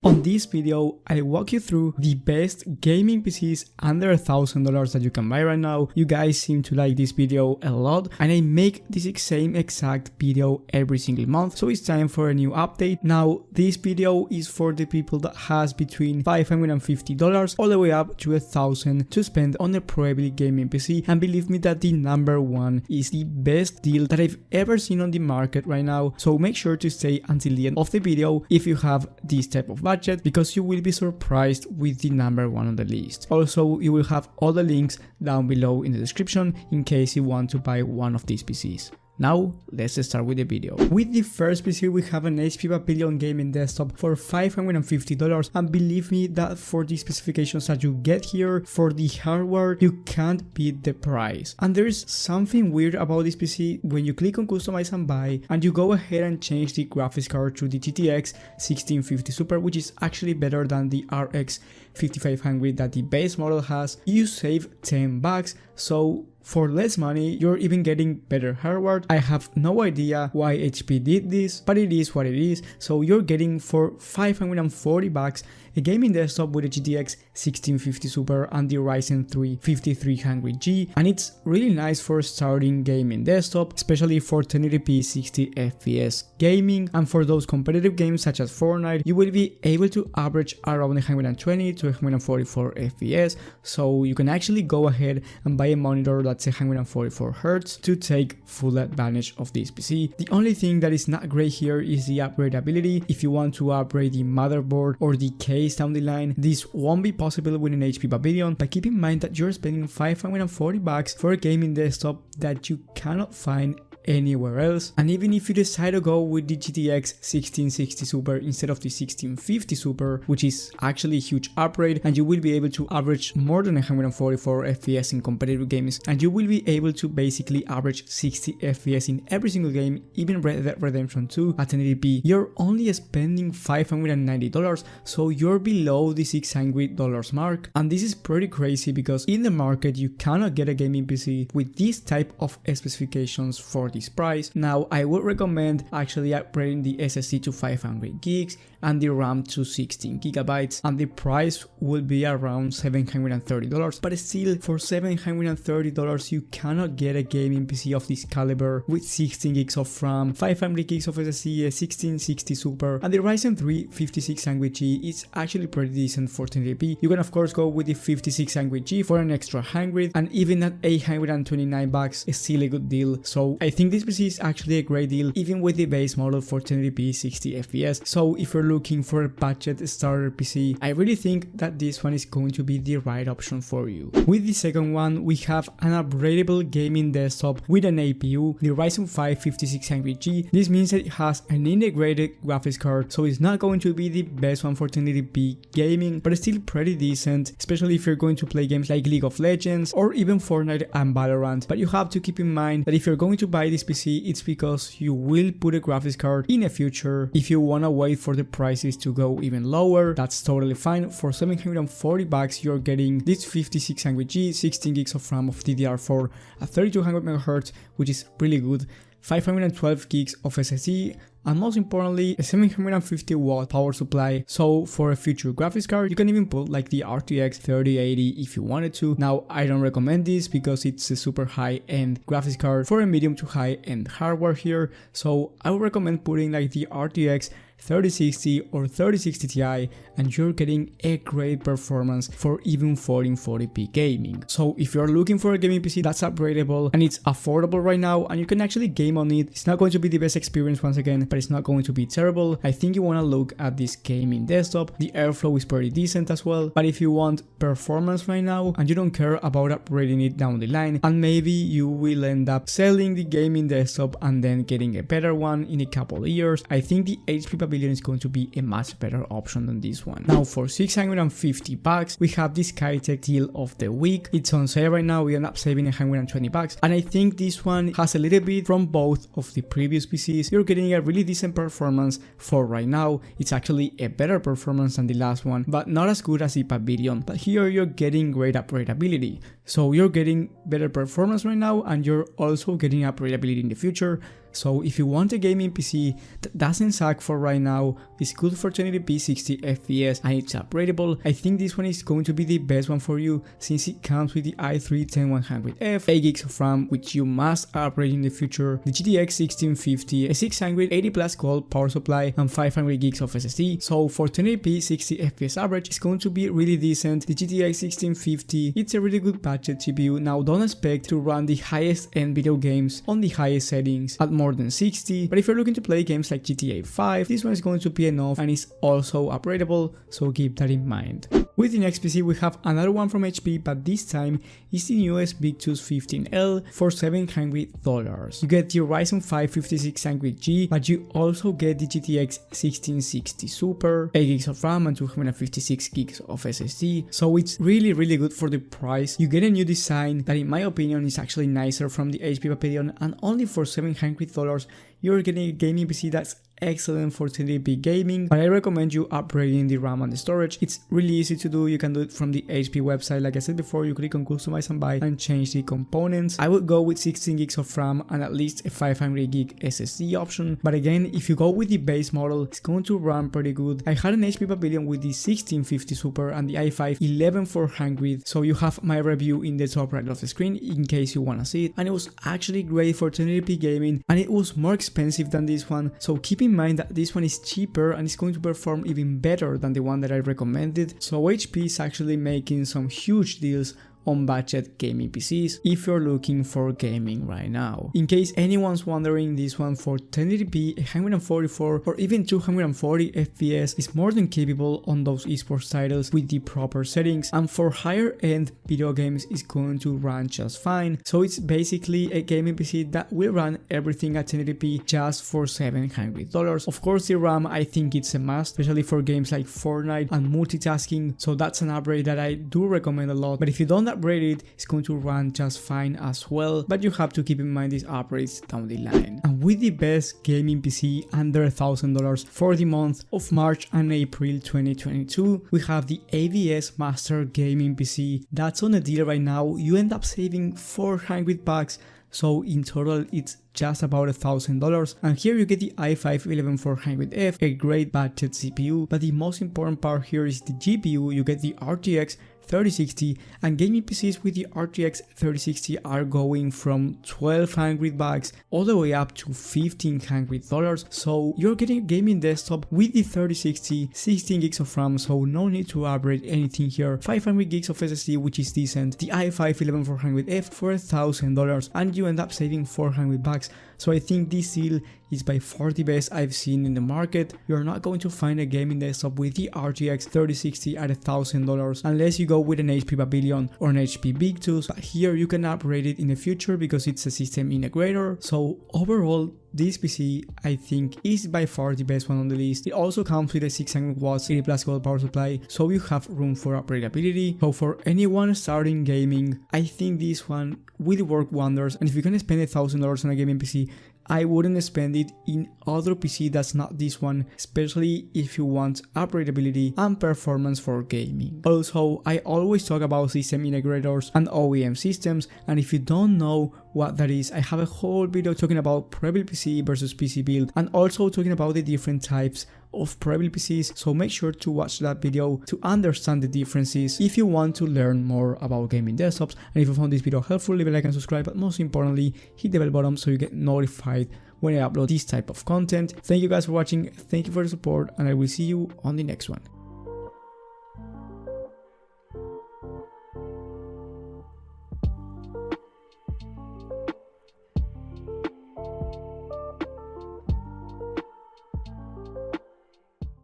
On this video, I'll walk you through the best gaming PCs under $1,000 that you can buy right now. You guys seem to like this video a lot, and I make this same exact video every single month, so it's time for a new update. Now, this video is for the people that has between $550 all the way up to $1,000 to spend on a Prebuilt gaming PC, and believe me that the number one is the best deal that I've ever seen on the market right now, so make sure to stay until the end of the video if you have this type of budget, because you will be surprised with the number one on the list. Also, you will have all the links down below in the description in case you want to buy one of these PCs. Now, let's start with the video. With the first PC, we have an HP Pavilion gaming desktop for $550, and believe me that for the specifications that you get here, for the hardware, you can't beat the price. And there is something weird about this PC. When you click on customize and buy, and you go ahead and change the graphics card to the GTX 1650 Super, which is actually better than the RX 5500 that the base model has, you save $10. So for less money, you're even getting better hardware. I have no idea why HP did this, but it is what it is. So you're getting for $540 a gaming desktop with a GTX 1650 Super and the Ryzen 3 5300G, and it's really nice for starting gaming desktop, especially for 1080p 60 FPS gaming, and for those competitive games such as Fortnite, you will be able to average around 120 to 144 FPS, so you can actually go ahead and buy a monitor that's 144 Hz to take full advantage of this PC. The only thing that is not great here is the upgradability. If you want to upgrade the motherboard or the case down the line, this won't be possible with an HP Pavilion, but keep in mind that you're spending $540 for a gaming desktop that you cannot find anywhere else. And even if you decide to go with the GTX 1660 Super instead of the 1650 Super, which is actually a huge upgrade, and you will be able to average more than 144 FPS in competitive games, and you will be able to basically average 60 FPS in every single game, even Red Dead Redemption 2 at 1080p, you're only spending $590, so you're below the $600 mark. And this is pretty crazy because in the market you cannot get a gaming PC with this type of specifications for this price. Now, I would recommend actually upgrading the SSD to 500 gigs and the RAM to 16 gigabytes, and the price will be around $730, but still for $730 you cannot get a gaming PC of this caliber with 16 gigs of RAM, 500 gigs of SSD, a 1660 Super, and the Ryzen 3 5600G is actually pretty decent for 1080p. You can of course go with the 5600G for an extra 100, and even at $829 is still a good deal. So I think this PC is actually a great deal even with the base model for 1080p 60 FPS. So if you're looking for a budget starter PC, I really think that this one is going to be the right option for you. With the second one, we have an upgradable gaming desktop with an APU, the Ryzen 5 5600G. This means that it has an integrated graphics card, so it's not going to be the best one for 1080p gaming, but it's still pretty decent, especially if you're going to play games like League of Legends or even Fortnite and Valorant. But you have to keep in mind that if you're going to buy this PC, it's because you will put a graphics card in the future. If you want to wait for the prices to go even lower, that's totally fine. For $740 you're getting this 5600G, 16 gigs of RAM of DDR4 at 3200 MHz, which is really good, 512 gigs of SSD, and most importantly a 750 watt power supply. So for a future graphics card you can even put like the RTX 3080 if you wanted to. Now, I don't recommend this because it's a super high end graphics card for a medium to high end hardware here, so I would recommend putting like the RTX 3060 or 3060 Ti, and you're getting a great performance for even 1440p gaming. So if you're looking for a gaming PC that's upgradable and it's affordable right now and you can actually game on it, it's not going to be the best experience once again, but it's not going to be terrible. I think you want to look at this gaming desktop. The airflow is pretty decent as well, but if you want performance right now and you don't care about upgrading it down the line, and maybe you will end up selling the gaming desktop and then getting a better one in a couple of years, I think the HP Pavilion is going to be a much better option than this one. Now, for $650 we have this Skytech deal of the week. It's on sale right now. We end up saving $120, and I think this one has a little bit from both of the previous PCs. You're getting a really decent performance for right now. It's actually a better performance than the last one, but not as good as the Pavilion. But here you're getting great upgradability. So you're getting better performance right now, and you're also getting upgradability in the future. So if you want a gaming PC that doesn't suck for right now, it's good for 1080p 60 FPS and it's upgradable, I think this one is going to be the best one for you, since it comes with the i3-10100F, 8GB of RAM which you must upgrade in the future, the GTX 1650, a 680 plus gold power supply and 500GB of SSD. So for 1080p 60 FPS average, it's going to be really decent. The GTX 1650, it's a really good budget CPU. Now don't expect to run the highest end video games on the highest settings at more than 60, but if you're looking to play games like GTA 5, this one is going to be enough and is also upgradable, so keep that in mind. With the next PC, we have another one from HP, but this time is the newest Victus 15L for $700. You get the Ryzen 5 5600G, but you also get the GTX 1660 Super, 8GB of RAM and 256GB of SSD, so it's really good for the price. You get a new design that in my opinion is actually nicer from the HP Pavilion, and only for $700 you're getting a gaming PC that's excellent for 1080p gaming, but I recommend you upgrading the RAM and the storage. It's really easy to do. You can do it from the HP website. Like I said before, you click on customize and buy and change the components. I would go with 16GB of RAM and at least a 500GB SSD option, but again, if you go with the base model, it's going to run pretty good. I had an HP Pavilion with the 1650 Super and the i5 11400, so you have my review in the top right of the screen in case you want to see it, and it was actually great for 1080p gaming, and it was more expensive than this one, so keep in mind that this one is cheaper and it's going to perform even better than the one that I recommended. So HP is actually making some huge deals on budget gaming PCs if you're looking for gaming right now. In case anyone's wondering, this one for 1080p 144 or even 240 FPS is more than capable on those esports titles with the proper settings, and for higher end video games is going to run just fine. So it's basically a gaming PC that will run everything at 1080p just for $700. Of course, the RAM, I think it's a must, especially for games like Fortnite and multitasking, so that's an upgrade that I do recommend a lot. But if you don't upgrade it, it's going to run just fine as well, but you have to keep in mind these upgrades down the line. And with the best gaming PC under $1,000 for the month of March and April 2022, we have the AVS Master Gaming PC. That's on a deal right now. You end up saving $400, so in total it's just about $1,000, and here you get the i5-11400F, a great budget CPU, but the most important part here is the GPU. You get the RTX 3060, and gaming PCs with the RTX 3060 are going from $1,200 all the way up to $1,500, so you're getting a gaming desktop with the 3060, 16GB of RAM, so no need to upgrade anything here, 500GB of SSD which is decent, the i5-11400F for $1,000, and you end up saving $400. So I think this deal is by far the best I've seen in the market. You're not going to find a gaming desktop with the RTX 3060 at $1,000 unless you go with an HP Pavilion or an HP Victus, but here you can upgrade it in the future because it's a system integrator. So overall, this PC I think is by far the best one on the list. It also comes with a 600 watts 80 plus gold power supply, so you have room for upgradability. So for anyone starting gaming, I think this one will work wonders, and if you're gonna spend $1,000 on a gaming PC, I wouldn't spend it in other PC that's not this one, especially if you want upgradability and performance for gaming. Also, I always talk about system integrators and OEM systems, and if you don't know what that is, I have a whole video talking about Prebuilt PC versus PC build, and also talking about the different types of Prebuilt PCs, so make sure to watch that video to understand the differences if you want to learn more about gaming desktops. And if you found this video helpful, leave a like and subscribe, but most importantly, hit the bell button so you get notified when I upload this type of content. Thank you guys for watching, thank you for the support, and I will see you on the next one.